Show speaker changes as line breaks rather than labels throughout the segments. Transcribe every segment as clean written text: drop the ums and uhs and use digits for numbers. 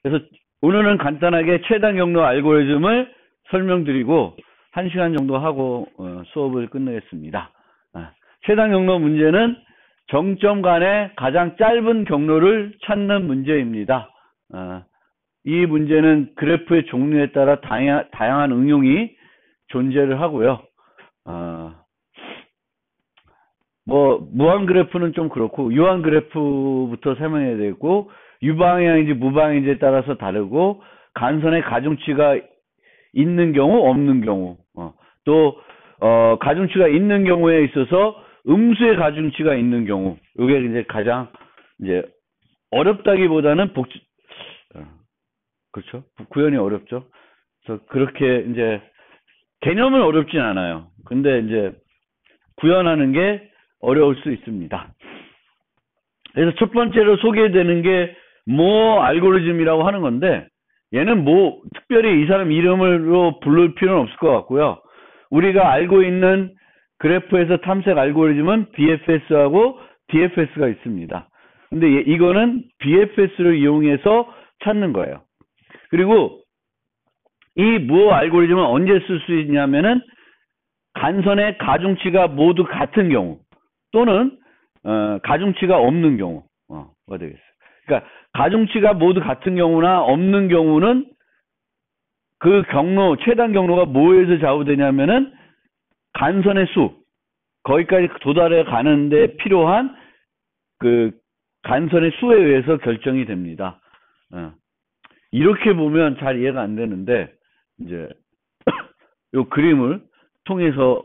그래서 오늘은 간단하게 최단 경로 알고리즘을 설명드리고 1시간 정도 하고 수업을 끝내겠습니다. 최단 경로 문제는 정점 간의 가장 짧은 경로를 찾는 문제입니다. 이 문제는 그래프의 종류에 따라 다양한 응용이 존재를 하고요. 무한 그래프는 좀 그렇고, 유한 그래프부터 설명해야 되고, 유방향인지 무방향인지에 따라서 다르고, 간선의 가중치가 있는 경우, 없는 경우, 또, 가중치가 있는 경우에 있어서 음수의 가중치가 있는 경우, 이게 이제 가장, 어렵다기보다는 그렇죠. 구현이 어렵죠. 그래서 그렇게 개념은 어렵진 않아요. 근데 구현하는 게 어려울 수 있습니다. 그래서 첫 번째로 소개되는 게 알고리즘이라고 하는 건데, 얘는 특별히 이 사람 이름으로 부를 필요는 없을 것 같고요. 우리가 알고 있는 그래프에서 탐색 알고리즘은 BFS하고 DFS가 있습니다. 근데 이거는 BFS를 이용해서 찾는 거예요. 그리고 이 알고리즘은 언제 쓸 수 있냐면은 간선의 가중치가 모두 같은 경우 또는 가중치가 없는 경우가 되겠어요. 그러니까 가중치가 모두 같은 경우나 없는 경우는 그 최단 경로가 뭐에서 좌우되냐면은 간선의 수, 거기까지 도달해 가는데 필요한 그 간선의 수에 의해서 결정이 됩니다. 이렇게 보면 잘 이해가 안 되는데 이 그림을 통해서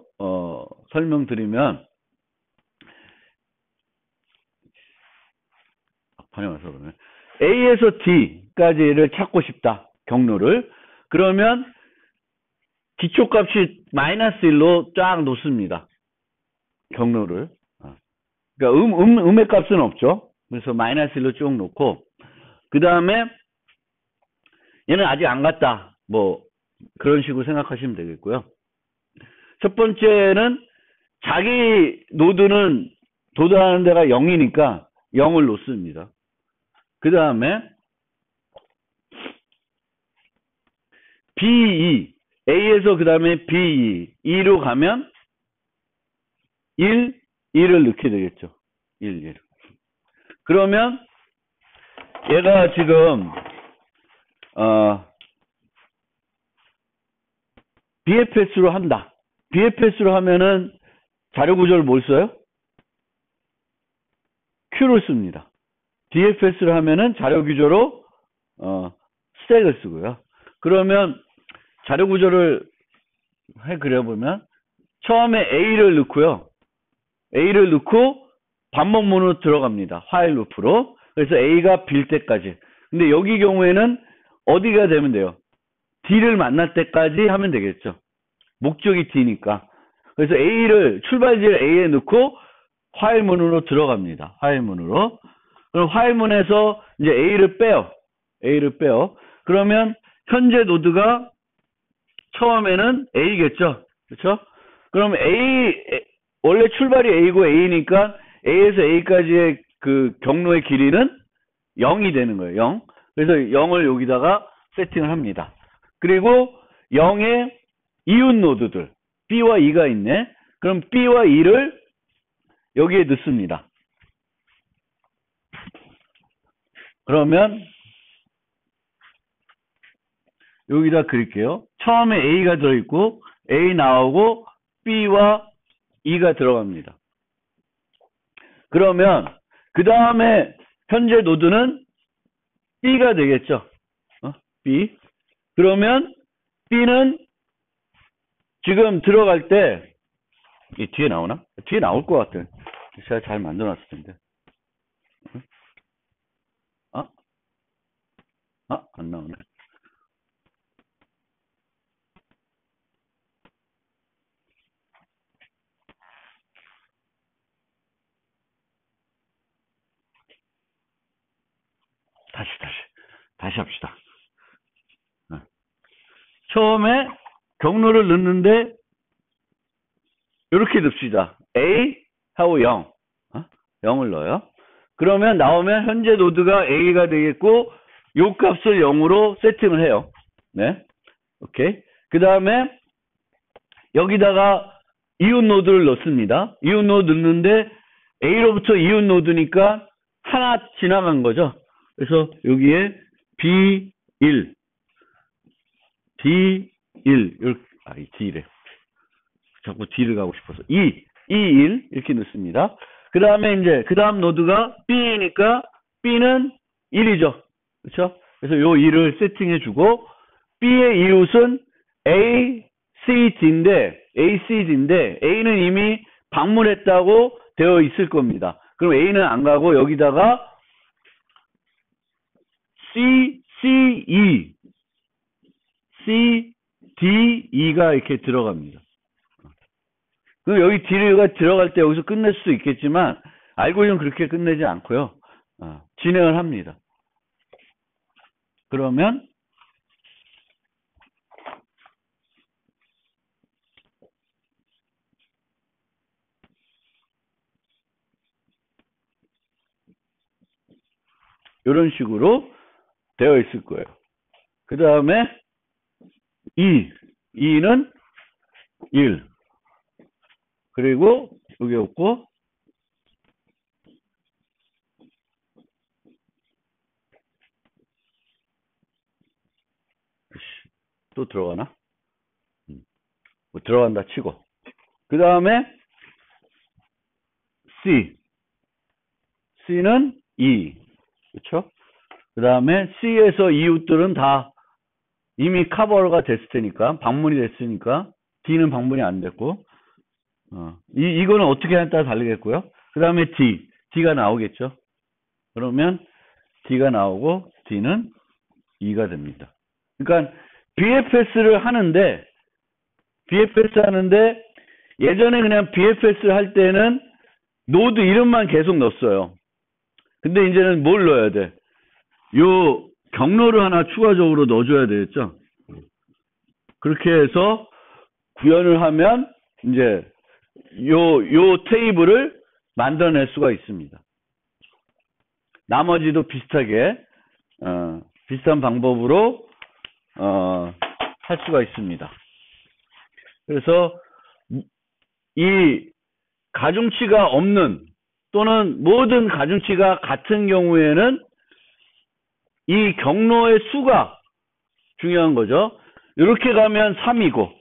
설명드리면 A에서 D까지를 찾고 싶다. 경로를. 그러면 기초값이 -1로 쫙 놓습니다. 경로를. 그러니까 음의 값은 없죠. 그래서 -1로 쭉 놓고 그 다음에 얘는 아직 안 갔다. 그런 식으로 생각하시면 되겠고요. 첫 번째는 자기 노드는 도달하는 데가 0이니까 0을 놓습니다. 그 다음에 B2, A에서 그 다음에 B2, 2로 가면 1, 1을 넣게 되겠죠. 1, 1. 그러면 얘가 지금 BFS로 한다. BFS로 하면은 자료 구조를 뭘 써요? Q를 씁니다. DFS를 하면은 자료 구조로 스택을 쓰고요. 그러면 자료 구조를 그려보면 처음에 A를 넣고요. A를 넣고 반복문으로 들어갑니다. 화일 루프로. 그래서 A가 빌 때까지. 근데 여기 경우에는 어디가 되면 돼요? D를 만날 때까지 하면 되겠죠. 목적이 D니까. 그래서 출발지를 A에 넣고 화일문으로 들어갑니다. 화일문으로. 그럼 화일문에서 A를 빼요. 그러면 현재 노드가 처음에는 A겠죠. 그렇죠? 그럼 원래 출발이 A고 A니까 A에서 A까지의 그 경로의 길이는 0이 되는 거예요. 0. 그래서 0을 여기다가 세팅을 합니다. 그리고 0의 이웃 노드들 B와 E가 있네. 그럼 B와 E를 여기에 넣습니다. 그러면 여기다 그릴게요. 처음에 A가 들어있고 A 나오고 B와 E가 들어갑니다. 그러면 그 다음에 현재 노드는 B가 되겠죠. B. 그러면 B는 지금 들어갈 때 이 뒤에 나오나? 뒤에 나올 것 같아. 제가 잘 만들어놨을 텐데. 안 나오네. 다시 합시다. 처음에 경로를 넣는데 이렇게 넣읍시다. A 하고 0. 0을 넣어요. 그러면 나오면 현재 노드가 A가 되겠고 요 값을 0으로 세팅을 해요. 네. 오케이. 그 다음에 여기다가 이웃 노드를 넣습니다. 이웃 노드 넣는데 A로부터 이웃 노드니까 하나 지나간 거죠. 그래서 여기에 B1, D1, 이렇게, 이 D래. 자꾸 D를 가고 싶어서. E1 이렇게 넣습니다. 그 다음에 이제, 그 다음 노드가 B니까 B는 1이죠. 그렇죠? 그래서 요 1을 세팅해주고, B의 이웃은 A, C, D인데, A는 이미 방문했다고 되어 있을 겁니다. 그럼 A는 안 가고, 여기다가 C, D, E가 이렇게 들어갑니다. 그럼 여기 D가 들어갈 때 여기서 끝낼 수도 있겠지만, 알고리즘 그렇게 끝내지 않고요. 진행을 합니다. 그러면, 이런 식으로 되어 있을 거예요. 그 다음에, E는 1. 그리고, 여기 없고, 또 들어가나? 뭐 들어간다 치고. 그 다음에 C는 2. 그쵸? 그 다음에 C에서 이웃들은 다 이미 커버가 됐을 테니까, 방문이 됐으니까, D는 방문이 안 됐고, 이거는 어떻게 하냐에 따라 다르겠고요. 그 다음에 D가 나오겠죠. 그러면 D가 나오고, D는 2가 됩니다. 그러니까 BFS를 하는데, 예전에 그냥 BFS를 할 때는 노드 이름만 계속 넣었어요. 근데 이제는 뭘 넣어야 돼? 요 경로를 하나 추가적으로 넣어줘야 되겠죠? 그렇게 해서 구현을 하면 이제 요 테이블을 만들어낼 수가 있습니다. 나머지도 비슷하게 비슷한 방법으로 할 수가 있습니다. 그래서 이 가중치가 없는 또는 모든 가중치가 같은 경우에는 이 경로의 수가 중요한 거죠. 이렇게 가면 3이고,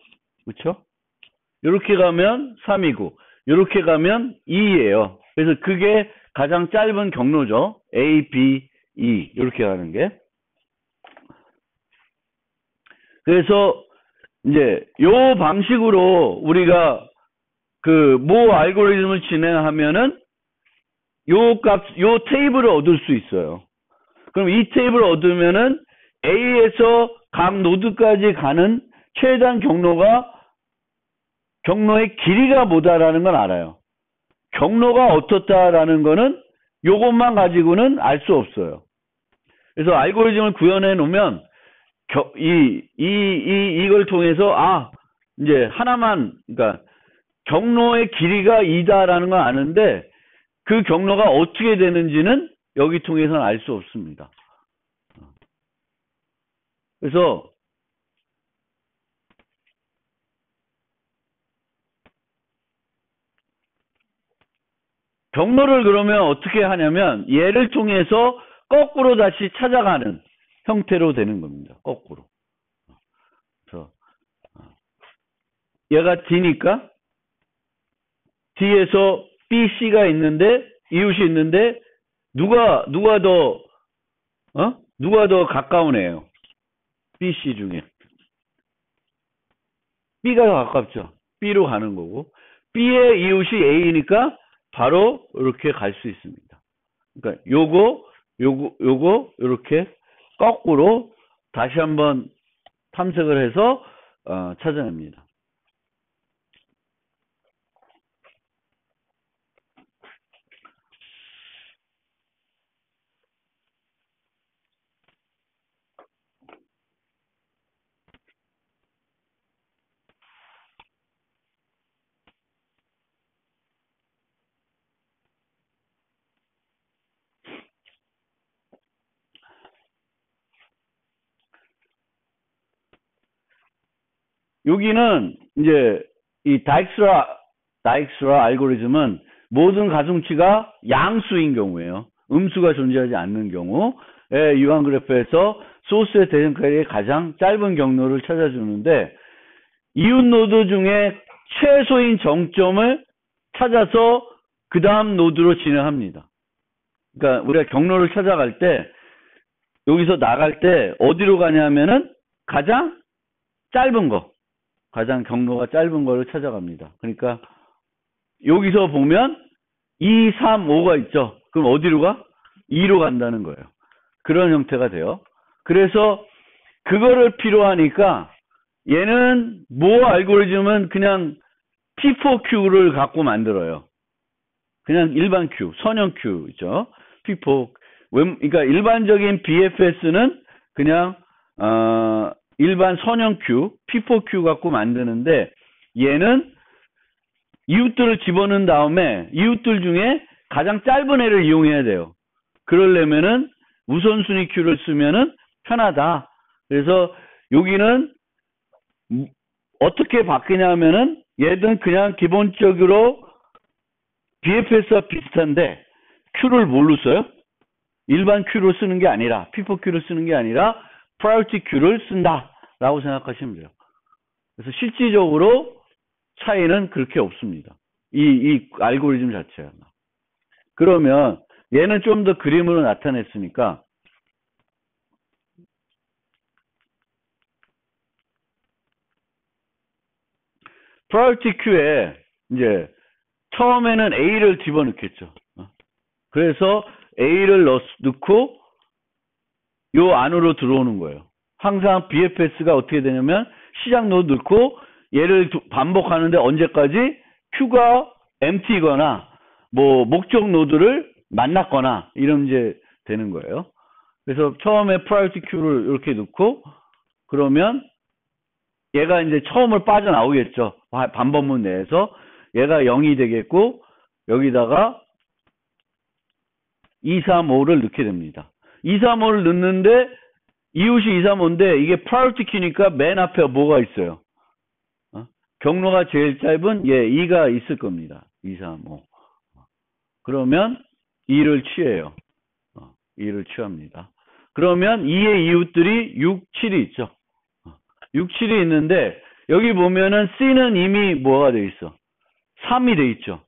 그렇죠? 이렇게 가면 3이고, 이렇게 가면 2예요. 그래서 그게 가장 짧은 경로죠. A, B, E 이렇게 가는 게. 그래서 이제 요 방식으로 우리가 그 모 알고리즘을 진행하면은 요 테이블을 얻을 수 있어요. 그럼 이 테이블을 얻으면은 A에서 각 노드까지 가는 최단 경로의 길이가 뭐다라는 건 알아요. 경로가 어떻다라는 거는 요것만 가지고는 알 수 없어요. 그래서 알고리즘을 구현해 놓으면 이걸 통해서 이제 하나만, 그러니까 경로의 길이가 2다라는 건 아는데 그 경로가 어떻게 되는지는 여기 통해서는 알 수 없습니다. 그래서 경로를 그러면 어떻게 하냐면 얘를 통해서 거꾸로 다시 찾아가는 형태로 되는 겁니다. 거꾸로. 그래서 얘가 D니까 D에서 B, C가 있는데 이웃이 있는데 누가 더 가까운 애예요? B, C 중에 B가 더 가깝죠. B로 가는 거고 B의 이웃이 A니까 바로 이렇게 갈 수 있습니다. 그러니까 요거 이렇게 거꾸로 다시 한번 탐색을 해서 찾아냅니다. 여기는 이제 이 다익스트라 알고리즘은 모든 가중치가 양수인 경우에요. 음수가 존재하지 않는 경우에 유한 그래프에서 소스의 대응거리의 가장 짧은 경로를 찾아주는데 이웃 노드 중에 최소인 정점을 찾아서 그 다음 노드로 진행합니다. 그러니까 우리가 경로를 찾아갈 때 여기서 나갈 때 어디로 가냐면은 가장 짧은 거, 가장 경로가 짧은 거를 찾아갑니다. 그러니까 여기서 보면 2, 3, 5가 있죠. 그럼 어디로 가? 2로 간다는 거예요. 그런 형태가 돼요. 그래서 그거를 필요로 하니까 얘는 뭐 알고리즘은 그냥 P4Q를 갖고 만들어요. 그냥 일반 Q, 선형 Q 있죠. P4. 그러니까 일반적인 BFS는 그냥 일반 선형 Q, P4Q 갖고 만드는데 얘는 이웃들을 집어넣은 다음에 이웃들 중에 가장 짧은 애를 이용해야 돼요. 그러려면은 우선순위 Q를 쓰면은 편하다. 그래서 여기는 어떻게 바뀌냐면은 얘는 그냥 기본적으로 BFS와 비슷한데 Q를 뭘로 써요? 일반 Q를 쓰는 게 아니라 P4Q를 쓰는 게 아니라 Priority Q를 쓴다라고 생각하시면 돼요. 그래서 실질적으로 차이는 그렇게 없습니다. 이 알고리즘 자체가. 그러면 얘는 좀 더 그림으로 나타냈으니까 Priority Q에 이제 처음에는 A를 집어넣겠죠. 그래서 A를 넣고 요 안으로 들어오는 거예요. 항상 BFS가 어떻게 되냐면 시작 노드 넣고 얘를 반복하는데 언제까지 Q가 empty거나 뭐 목적 노드를 만났거나 이런 이제 되는 거예요. 그래서 처음에 priority Q를 이렇게 넣고 그러면 얘가 이제 처음을 빠져나오겠죠. 반복문 내에서 얘가 0이 되겠고 여기다가 2, 3, 5를 넣게 됩니다. 2, 3, 5를 넣는데 이웃이 2, 3, 5인데 이게 priority Q니까 맨 앞에 뭐가 있어요? 경로가 제일 짧은 2가 있을 겁니다. 2, 3, 5. 그러면 2를 취해요. 2를 취합니다. 그러면 2의 이웃들이 6, 7이 있죠. 6, 7이 있는데 여기 보면은 C는 이미 뭐가 돼 있어? 3이 돼 있죠.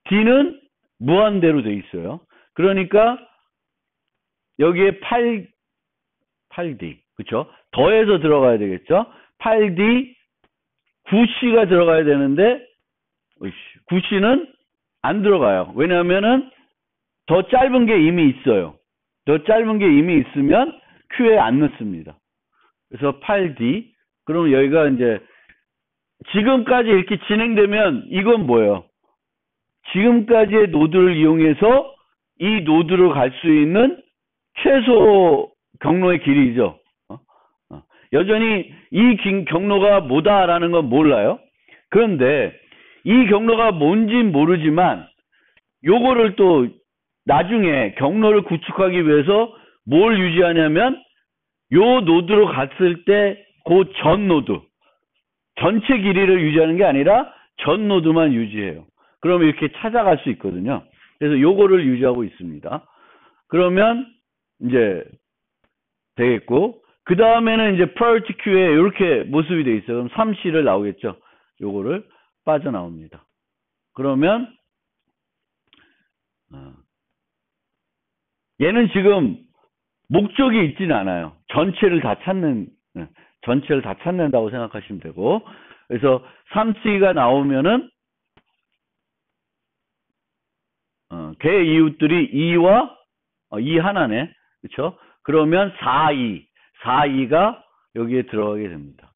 D는 무한대로 돼 있어요. 그러니까 여기에 8D 그렇죠? 더해서 들어가야 되겠죠? 8D 9C가 들어가야 되는데 9C는 안 들어가요. 왜냐하면은 더 짧은 게 이미 있어요. 더 짧은 게 이미 있으면 Q에 안 넣습니다. 그래서 8D 그럼 여기가 이제 지금까지 이렇게 진행되면 이건 뭐예요? 지금까지의 노드를 이용해서 이 노드로 갈 수 있는 최소 경로의 길이죠. 여전히 이 경로가 뭐다라는 건 몰라요. 그런데 이 경로가 뭔진 모르지만 요거를 또 나중에 경로를 구축하기 위해서 뭘 유지하냐면 요 노드로 갔을 때 그 전 노드 전체 길이를 유지하는 게 아니라 전 노드만 유지해요. 그러면 이렇게 찾아갈 수 있거든요. 그래서 요거를 유지하고 있습니다. 그러면 이제 되겠고 그 다음에는 이제 priority queue에 이렇게 모습이 돼 있어요. 그럼 3C를 나오겠죠. 요거를 빠져나옵니다. 그러면 얘는 지금 목적이 있지는 않아요. 전체를 다 찾는다고 생각하시면 되고 그래서 3C가 나오면은 걔 이웃들이 2와 2 하나네. 그렇죠? 그러면 4가 여기에 들어가게 됩니다.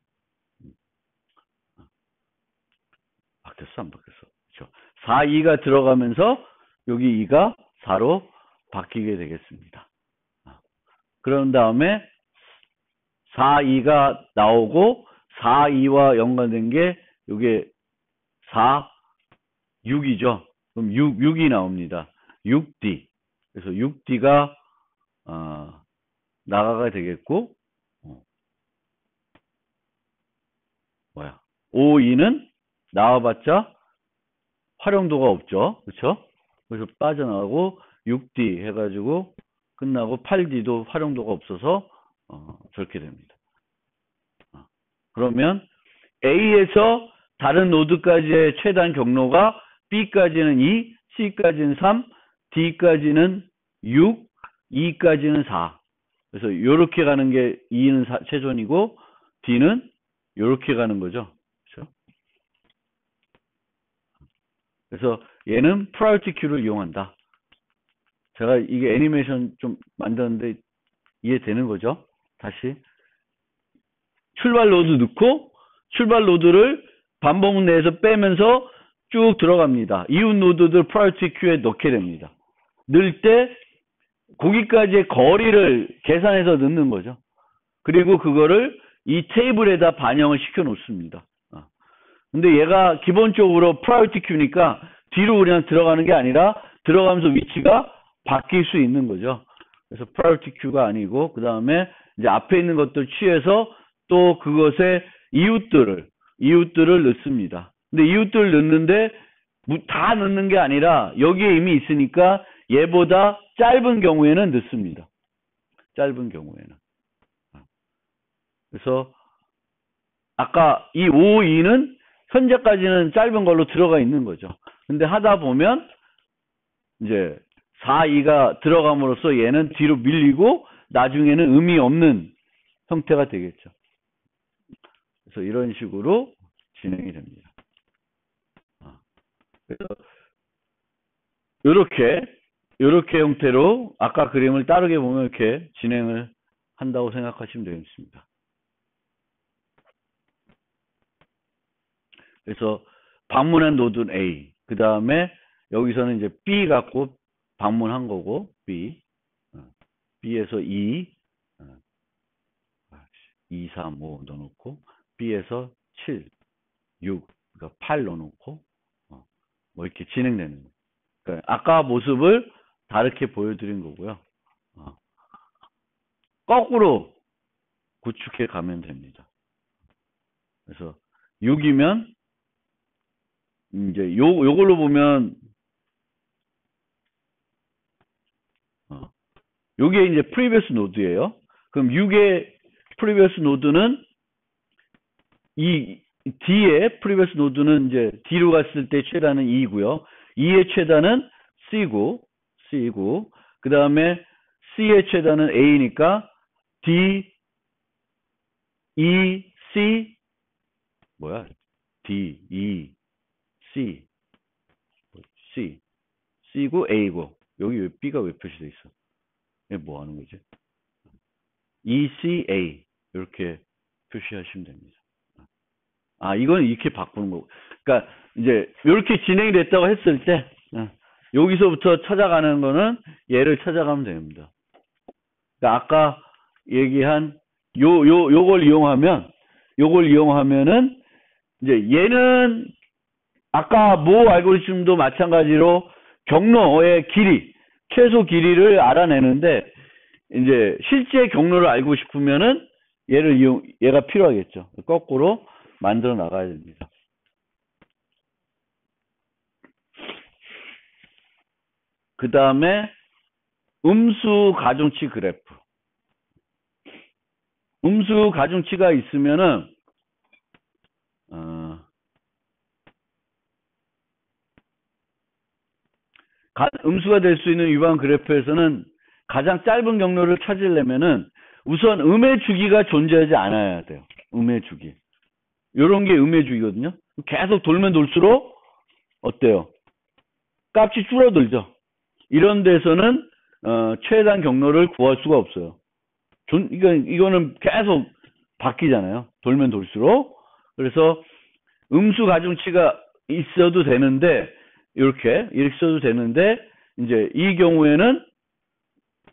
바뀌었어? 안 바뀌었어? 그렇죠? 4가 들어가면서 여기 2가 4로 바뀌게 되겠습니다. 그런 다음에 4가 나오고 4와 연관된 게 이게 6이죠. 그럼 6이 나옵니다. 6D. 그래서 6D가 나가가 되겠고 O2는 나와봤자 활용도가 없죠. 그렇죠? 그래서 빠져나가고 6D 해가지고 끝나고 8D도 활용도가 없어서 저렇게 됩니다. 그러면 A에서 다른 노드까지의 최단 경로가 B까지는 2, C까지는 3, D까지는 6, E까지는 4. 그래서 이렇게 가는 게 E는 최전이고 D는 이렇게 가는 거죠. 그렇죠? 그래서 얘는 프라이어티 큐를 이용한다. 제가 이게 애니메이션 좀 만들었는데 이해되는 거죠? 다시 출발 노드 넣고 출발 노드를 반복 내에서 빼면서 쭉 들어갑니다. 이웃 노드들 프라이어티 큐에 넣게 됩니다. 넣을 때 거기까지의 거리를 계산해서 넣는 거죠. 그리고 그거를 이 테이블에다 반영을 시켜 놓습니다. 근데 얘가 기본적으로 프라이어티 큐니까 뒤로 그냥 들어가는 게 아니라 들어가면서 위치가 바뀔 수 있는 거죠. 그래서 프라이어티 큐가 아니고 그 다음에 이제 앞에 있는 것들 취해서 또 그것의 이웃들을 넣습니다. 근데 이웃들을 넣는데 다 넣는 게 아니라 여기에 이미 있으니까 얘보다 짧은 경우에는 넣습니다. 짧은 경우에는. 그래서 아까 이 5, 2는 현재까지는 짧은 걸로 들어가 있는 거죠. 근데 하다 보면 이제 4, 2가 들어감으로써 얘는 뒤로 밀리고 나중에는 의미 없는 형태가 되겠죠. 그래서 이런 식으로 진행이 됩니다. 그래서 이렇게 형태로 아까 그림을 따르게 보면 이렇게 진행을 한다고 생각하시면 되겠습니다. 그래서 방문한 노드는 A, 그 다음에 여기서는 이제 B 갖고 방문한 거고 B, B에서 2, 3, 5 넣어놓고 B에서 7, 6, 그러니까 8 넣어놓고 뭐 이렇게 진행되는 거예요. 그러니까 아까 모습을 다르게 보여드린 거고요. 거꾸로 구축해 가면 됩니다. 그래서 6이면 이제 요걸로 보면 요게 이제 previous 노드예요. 그럼 6의 previous 노드는 이 D의 previous 노드는 이제 D로 갔을 때 최다는 2고요. 2의 최다는 C고 그 다음에 C의 최다는 A니까 D, E, C D, E, C고 A고 여기 왜 B가 왜 표시돼 있어? 얘 뭐 하는 거지? E, C, A 이렇게 표시하시면 됩니다. 이건 이렇게 바꾸는 거고. 그러니까 이제 이렇게 진행이 됐다고 했을 때 여기서부터 찾아가는 거는 얘를 찾아가면 됩니다. 그러니까 아까 얘기한 요걸 이용하면은 이제 얘는 아까 모 알고리즘도 마찬가지로 경로의 길이, 최소 길이를 알아내는데 이제 실제 경로를 알고 싶으면은 얘가 필요하겠죠. 거꾸로 만들어 나가야 됩니다. 그 다음에 음수 가중치 그래프. 음수 가중치가 있으면은 음수가 될 수 있는 유방 그래프에서는 가장 짧은 경로를 찾으려면은 우선 음의 주기가 존재하지 않아야 돼요. 음의 주기. 요런 게 음의 주기거든요. 계속 돌면 돌수록 어때요? 값이 줄어들죠. 이런 데서는 최단 경로를 구할 수가 없어요. 이거는 계속 바뀌잖아요. 돌면 돌수록. 그래서 음수 가중치가 있어도 되는데 이렇게 써도 되는데 이제 이 경우에는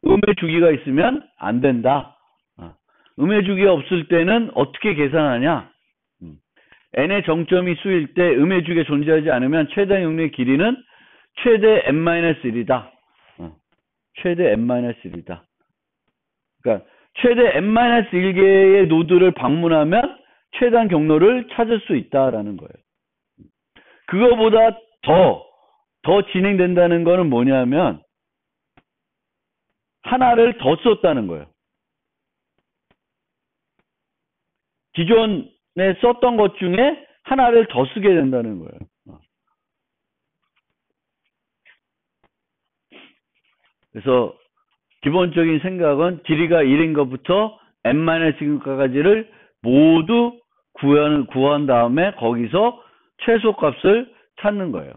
음의 주기가 있으면 안 된다. 음의 주기가 없을 때는 어떻게 계산하냐? n의 정점이 수일 때 음의 주기가 존재하지 않으면 최대 경로의 길이는 최대 n-1이다. 최대 n-1이다. 그러니까 최대 n-1개의 노드를 방문하면 최단 경로를 찾을 수 있다라는 거예요. 그거보다 더 진행된다는 거는 뭐냐면 하나를 더 썼다는 거예요. 기존에 썼던 것 중에 하나를 더 쓰게 된다는 거예요. 그래서 기본적인 생각은 길이가 1인 것부터 n-1까지를 모두 구한 다음에 거기서 최소값을 찾는 거예요.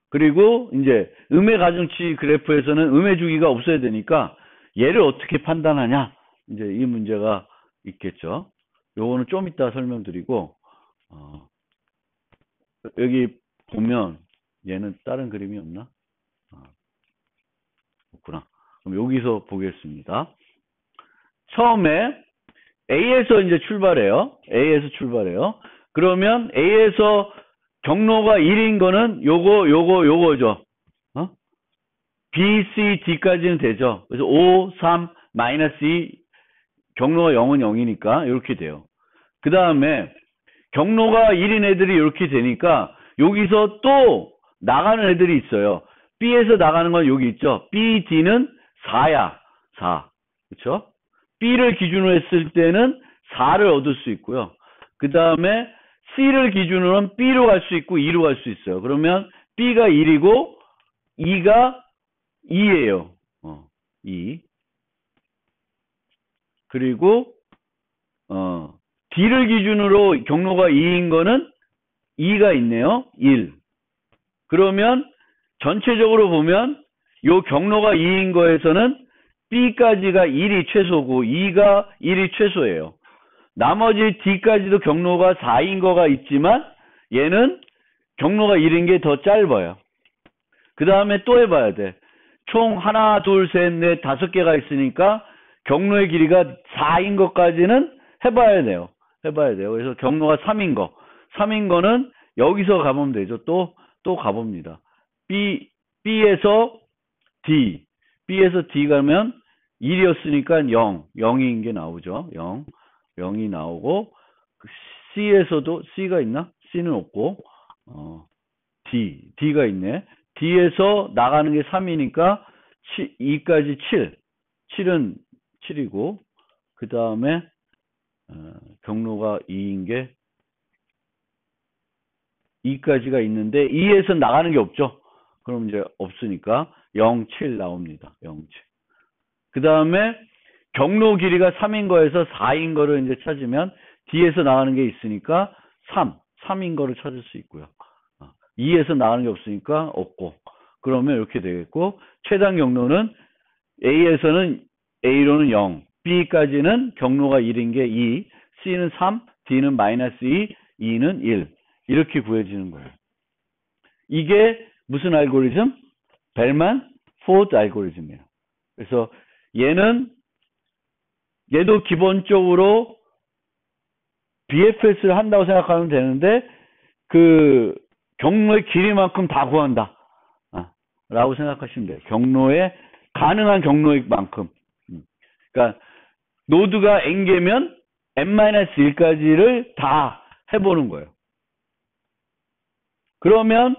그리고 이제 음의 가중치 그래프에서는 음의 주기가 없어야 되니까 얘를 어떻게 판단하냐, 이제 이 문제가 있겠죠. 요거는 좀 이따 설명드리고, 여기 보면 얘는 다른 그림이 없나? 없구나. 그럼 여기서 보겠습니다. 처음에 A에서 이제 출발해요. A에서 출발해요. 그러면 A에서 경로가 1인 거는 요거죠. B, C, D까지는 되죠. 그래서 5, 3, 마이너스 2, 경로가 0은 0이니까 이렇게 돼요. 그 다음에 경로가 1인 애들이 이렇게 되니까 여기서 또 나가는 애들이 있어요. B에서 나가는 건 여기 있죠. B, D는 4야. 4. 그렇죠? B를 기준으로 했을 때는 4를 얻을 수 있고요. 그 다음에 C를 기준으로는 B로 갈 수 있고 2로 갈 수 있어요. 그러면 B가 1이고 2가 2예요. 2. 그리고 D를 기준으로 경로가 2인 거는 2가 있네요. 1. 그러면 전체적으로 보면 요 경로가 2인 거에서는 B까지가 1이 최소고 2가 1이 최소예요. 나머지 D까지도 경로가 4인 거가 있지만 얘는 경로가 1인 게 더 짧아요. 그 다음에 또 해봐야 돼. 총 하나, 둘, 셋, 넷, 5개가 있으니까 경로의 길이가 4인 것까지는 해봐야 돼요. 그래서 경로가 3인 거. 3인 거는 여기서 가보면 되죠. 또 가봅니다. B에서 D. B에서 D 가면 1이었으니까 0인 게 나오죠. 0이 나오고, C에서도, C가 있나? C는 없고, D가 있네. D에서 나가는 게 3이니까 2까지 7은 7이고, 그 다음에 경로가 2인 게 2까지가 있는데 2에서 나가는 게 없죠. 그럼 이제 없으니까 0, 7 나옵니다. 0, 7. 그 다음에 경로 길이가 3인 거에서 4인 거를 이제 찾으면 D에서 나가는 게 있으니까 3인 거를 찾을 수 있고요. 2에서 나가는 게 없으니까 없고. 그러면 이렇게 되겠고, 최단 경로는 A에서는 A로는 0, B까지는 경로가 1인 게 2, C는 3, D는 마이너스 2, E는 1. 이렇게 구해지는 거예요. 이게 무슨 알고리즘? 벨만 포드 알고리즘이에요. 그래서 얘도 기본적으로 BFS를 한다고 생각하면 되는데, 그 경로의 길이만큼 다 구한다 라고 생각하시면 돼요. 가능한 경로의 만큼. 그러니까 노드가 n개면 n-1까지를 다 해보는 거예요. 그러면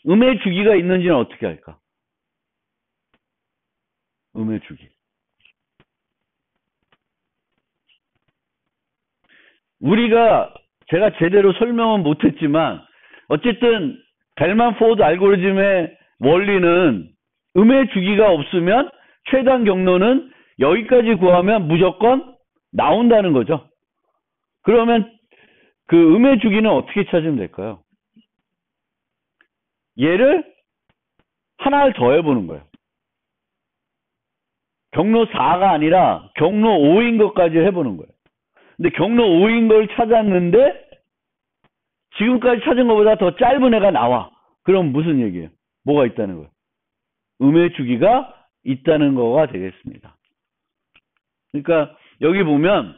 음의 주기가 있는지는 어떻게 할까? 음의 주기. 제가 제대로 설명은 못했지만 어쨌든 벨만 포드 알고리즘의 원리는 음의 주기가 없으면 최단 경로는 여기까지 구하면 무조건 나온다는 거죠. 그러면 그 음의 주기는 어떻게 찾으면 될까요? 얘를 하나를 더 해보는 거예요. 경로 4가 아니라 경로 5인 것까지 해보는 거예요. 근데 경로 5인 걸 찾았는데 지금까지 찾은 것보다 더 짧은 애가 나와. 그럼 무슨 얘기예요? 뭐가 있다는 거예요? 음의 주기가 있다는 거가 되겠습니다. 그러니까 여기 보면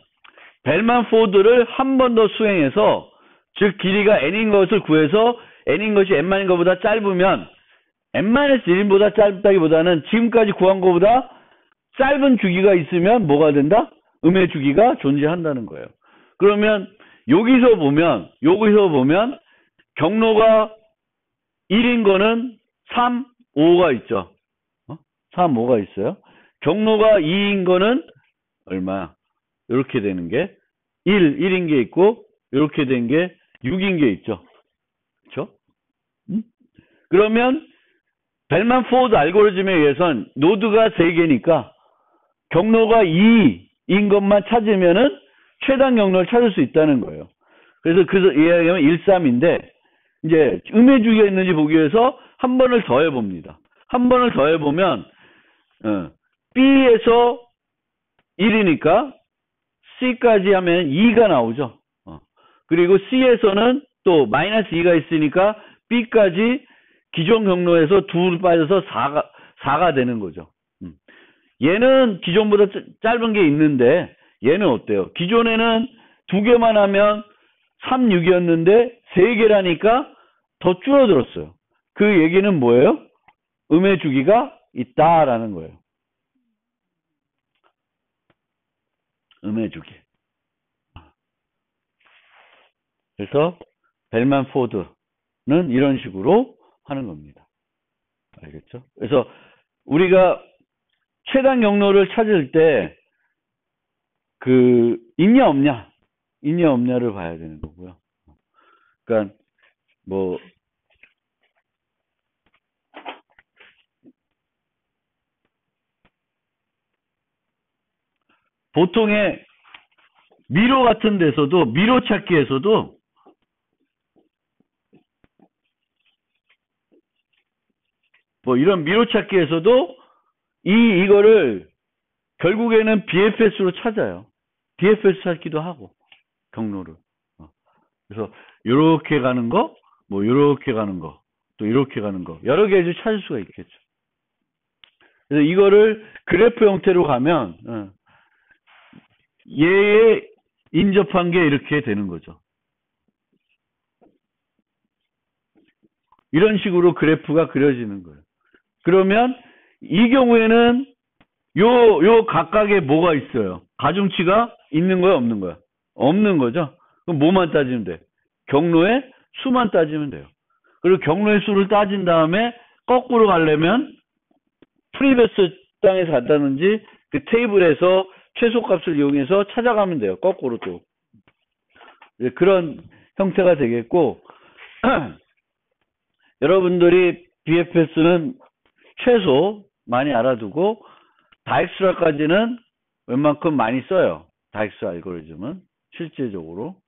벨만 포드를 한 번 더 수행해서, 즉 길이가 n인 것을 구해서 n인 것이 n만인 것보다 짧으면 n-1보다 짧다기보다는 지금까지 구한 것보다 짧은 주기가 있으면 뭐가 된다? 음의 주기가 존재한다는 거예요. 그러면 여기서 보면 경로가 1인 거는 3, 5가 있죠. 3, 5가 있어요. 경로가 2인 거는 얼마야? 이렇게 되는 게 1인 게 있고 이렇게 된 게 6인 게 있죠. 그렇죠? 그러면 벨만 포워드 알고리즘에 의해선 노드가 3개니까 경로가 2인 것만 찾으면은 최단 경로를 찾을 수 있다는 거예요. 그래서 이야기하면 1, 3인데 이제 음의 주기가 있는지 보기 위해서 한 번을 더 해봅니다. 한 번을 더 해보면 B에서 1이니까 C까지 하면 2가 나오죠. 그리고 C에서는 또 마이너스 2가 있으니까 B까지 기존 경로에서 2를 빠져서 4가 되는 거죠. 얘는 기존보다 짧은 게 있는데 얘는 어때요? 기존에는 2개만 하면 3, 6이었는데 3개라니까 더 줄어들었어요. 그 얘기는 뭐예요? 음의 주기가 있다라는 거예요. 음의 주기. 그래서 벨만 포워드는 이런 식으로 하는 겁니다. 알겠죠? 그래서 우리가 최단 경로를 찾을 때 있냐 없냐를 봐야 되는 거고요. 그러니까 뭐 보통의 미로 같은 데서도 미로 찾기에서도 뭐 이런 미로 찾기에서도 이거를 결국에는 BFS로 찾아요. BFS 찾기도 하고 경로를. 그래서 이렇게 가는 거, 뭐 이렇게 가는 거, 또 이렇게 가는 거 여러 개를 찾을 수가 있겠죠. 그래서 이거를 그래프 형태로 가면 얘에 인접한 게 이렇게 되는 거죠. 이런 식으로 그래프가 그려지는 거예요. 그러면 이 경우에는 요 각각에 뭐가 있어요? 가중치가 있는 거야, 없는 거야? 없는 거죠. 그럼 뭐만 따지면 돼? 경로의 수만 따지면 돼요. 그리고 경로의 수를 따진 다음에 거꾸로 가려면 프리베스 땅에서 간다든지 그 테이블에서 최소값을 이용해서 찾아가면 돼요. 거꾸로 또. 그런 형태가 되겠고 여러분들이 BFS는 최소 많이 알아두고 다익스라까지는 웬만큼 많이 써요. 다익스 알고리즘은 실제적으로.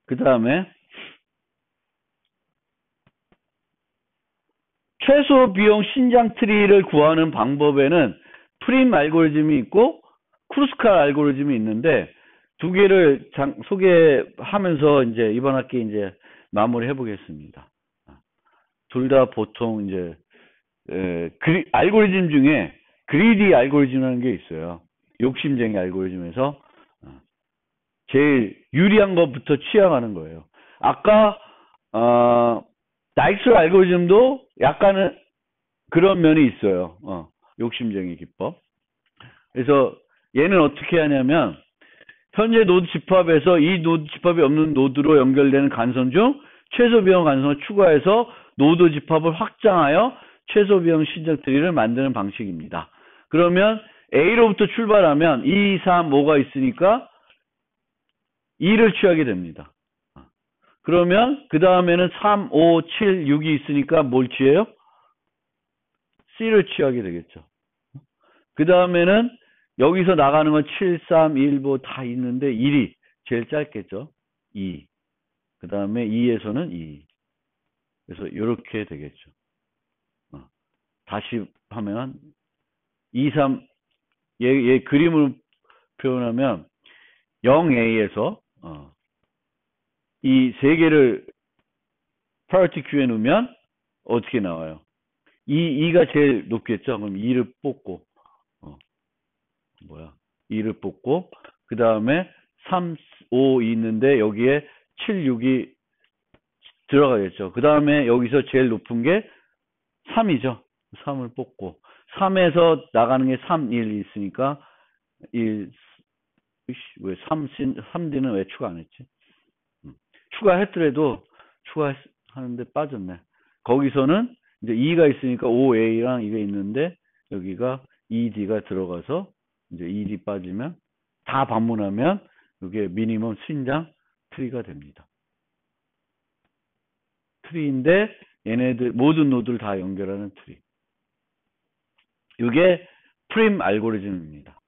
그 다음에 최소 비용 신장 트리를 구하는 방법에는 프림 알고리즘이 있고 크루스칼 알고리즘이 있는데 두 개를 소개하면서 이제 이번 학기 이제 마무리해 보겠습니다. 둘 다 보통 이제 알고리즘 중에 그리디 알고리즘이라는 게 있어요. 욕심쟁이 알고리즘에서 제일 유리한 것부터 취향하는 거예요. 아까 나익스 알고리즘도 약간은 그런 면이 있어요. 욕심쟁이 기법. 그래서 얘는 어떻게 하냐면 현재 노드 집합에서 이 노드 집합이 없는 노드로 연결되는 간선 중 최소 비용 간선을 추가해서 노드 집합을 확장하여 최소 비용 신장 트리를 만드는 방식입니다. 그러면 A로부터 출발하면 2, 3, 5가 있으니까 2를 취하게 됩니다. 그러면 그 다음에는 3, 5, 7, 6이 있으니까 뭘 취해요? C를 취하게 되겠죠. 그 다음에는 여기서 나가는 건 7, 3, 1, 뭐 다 있는데 1이 제일 짧겠죠. 2. 그 다음에 2에서는 2. 그래서 이렇게 되겠죠. 다시 하면 2, 3, 얘 그림을 표현하면 0A에서 이 세 개를 priority queue에 놓으면 어떻게 나와요? 2가 제일 높겠죠. 그럼 2를 뽑고 뭐야? 2를 뽑고 그 다음에 3, 5 있는데 여기에 7, 6이 들어가겠죠. 그 다음에 여기서 제일 높은 게 3이죠. 3을 뽑고 3에서 나가는 게 3, 1 있으니까 1, 왜 3D는 왜 추가 안 했지? 추가했더라도 추가하는데 빠졌네. 거기서는 이제 2가 있으니까 5A랑 이게 있는데 여기가 2D가 들어가서 이제 2D 빠지면 다 방문하면 이게 미니멈 신장 트리가 됩니다. 트리인데 얘네들 모든 노드를 다 연결하는 트리. 이게 프림 알고리즘입니다.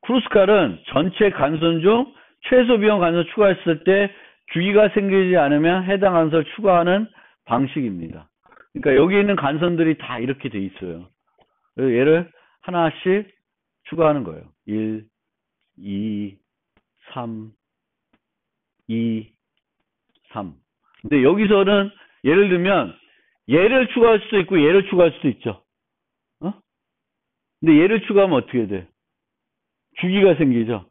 크루스칼은 전체 간선 중 최소 비용 간선 추가했을 때 주기가 생기지 않으면 해당 간선을 추가하는 방식입니다. 그러니까 여기 있는 간선들이 다 이렇게 돼 있어요. 그래서 얘를 하나씩 추가하는 거예요. 1, 2, 3, 2, 3. 근데 여기서는 예를 들면 얘를 추가할 수도 있고 얘를 추가할 수도 있죠. 어? 근데 얘를 추가하면 어떻게 돼? 주기가 생기죠.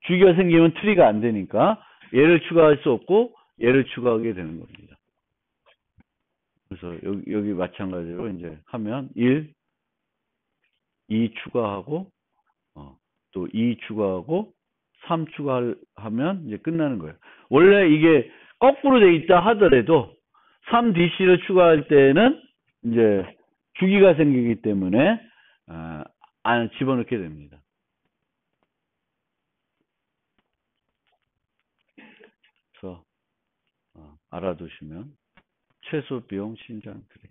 주기가 생기면 트리가 안 되니까 얘를 추가할 수 없고 얘를 추가하게 되는 겁니다. 그래서 여기 마찬가지로 이제 하면 1, 2 추가하고 또 2 추가하고 3 추가하면 이제 끝나는 거예요. 원래 이게 거꾸로 돼 있다 하더라도 3DC를 추가할 때는 이제 주기가 생기기 때문에 안 집어넣게 됩니다. 그래서 알아두시면 최소 비용 신장 트리.